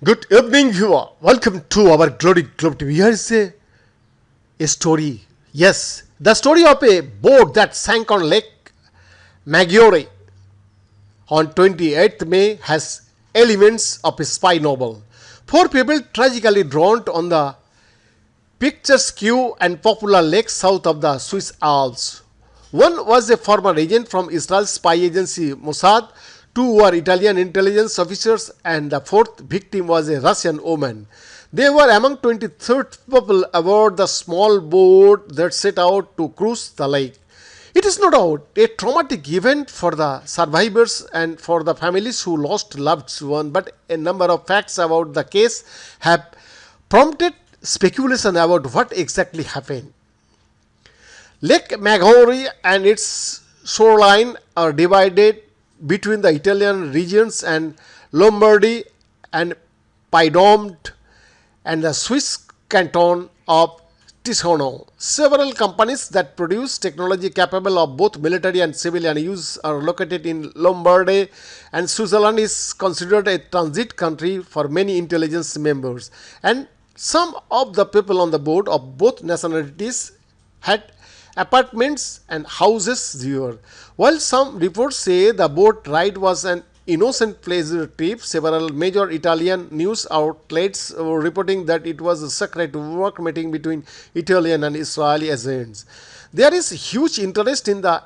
Good evening, viewer. Welcome to our Glory Globe TV. Here is a story. Yes, the story of a boat that sank on Lake Maggiore on 28th May has elements of a spy novel. Four people tragically drowned on the picturesque and popular lake south of the Swiss Alps. One was a former agent from Israel's spy agency Mossad, two were Italian intelligence officers, and the fourth victim was a Russian woman. They were among 23 people aboard the small boat that set out to cruise the lake. It is no doubt a traumatic event for the survivors and for the families who lost loved ones, but a number of facts about the case have prompted speculation about what exactly happened. Lake Maggiore and its shoreline are divided between the Italian regions and Lombardy and Piedmont and the Swiss canton of Ticino. Several companies that produce technology capable of both military and civilian use are located in Lombardy, and Switzerland is considered a transit country for many intelligence members. And some of the people on the board of both nationalities had apartments and houses there. While some reports say the boat ride was an innocent pleasure trip, several major Italian news outlets were reporting that it was a secret work meeting between Italian and Israeli agents. There is huge interest in the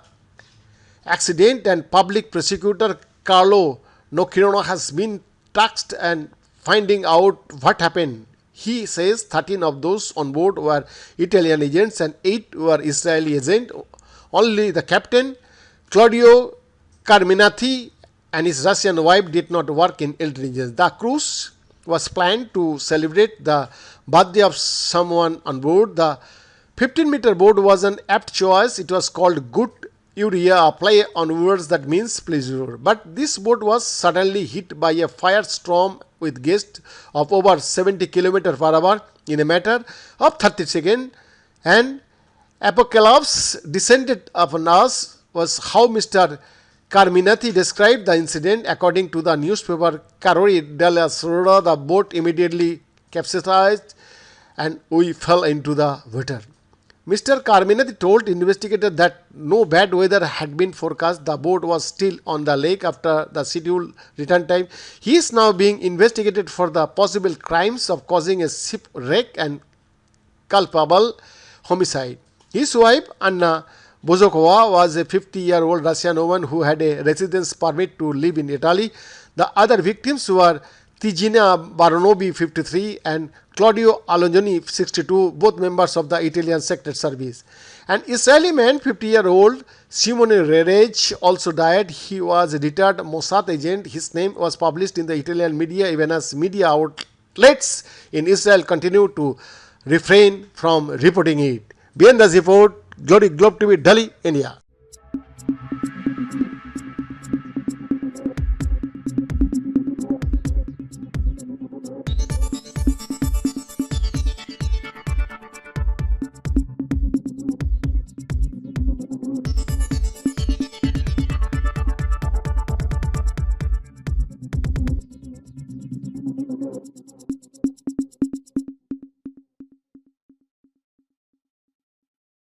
accident, and public prosecutor Carlo Nocchino has been tasked and finding out what happened. He says 13 of those on board were Italian agents and 8 were Israeli agents. Only the captain, Claudio Carminati, and his Russian wife did not work in intelligence. The cruise was planned to celebrate the birthday of someone on board. The 15-meter boat was an apt choice. It was called Good Uria, a play on words that means pleasure. But this boat was suddenly hit by a firestorm with gusts of over 70 km per hour in a matter of 30 seconds, and apocalypse descended upon us, was how Mr. Carminati described the incident. According to the newspaper Corriere della Sera, the boat immediately capsized and we fell into the water. Mr. Carminati told investigators that no bad weather had been forecast. The boat was still on the lake after the scheduled return time. He is now being investigated for the possible crimes of causing a shipwreck and culpable homicide. His wife, Anna Bozokova, was a 50-year-old Russian woman who had a residence permit to live in Italy. The other victims were Tigina Baronobi, 53, and Claudio Alongioni, 62, both members of the Italian Secret Service. An Israeli man, 50-year-old Simone Rerech, also died. He was a retired Mossad agent. His name was published in the Italian media, even as media outlets in Israel continue to refrain from reporting it. Behind the report, Glory Globe TV, Delhi, India.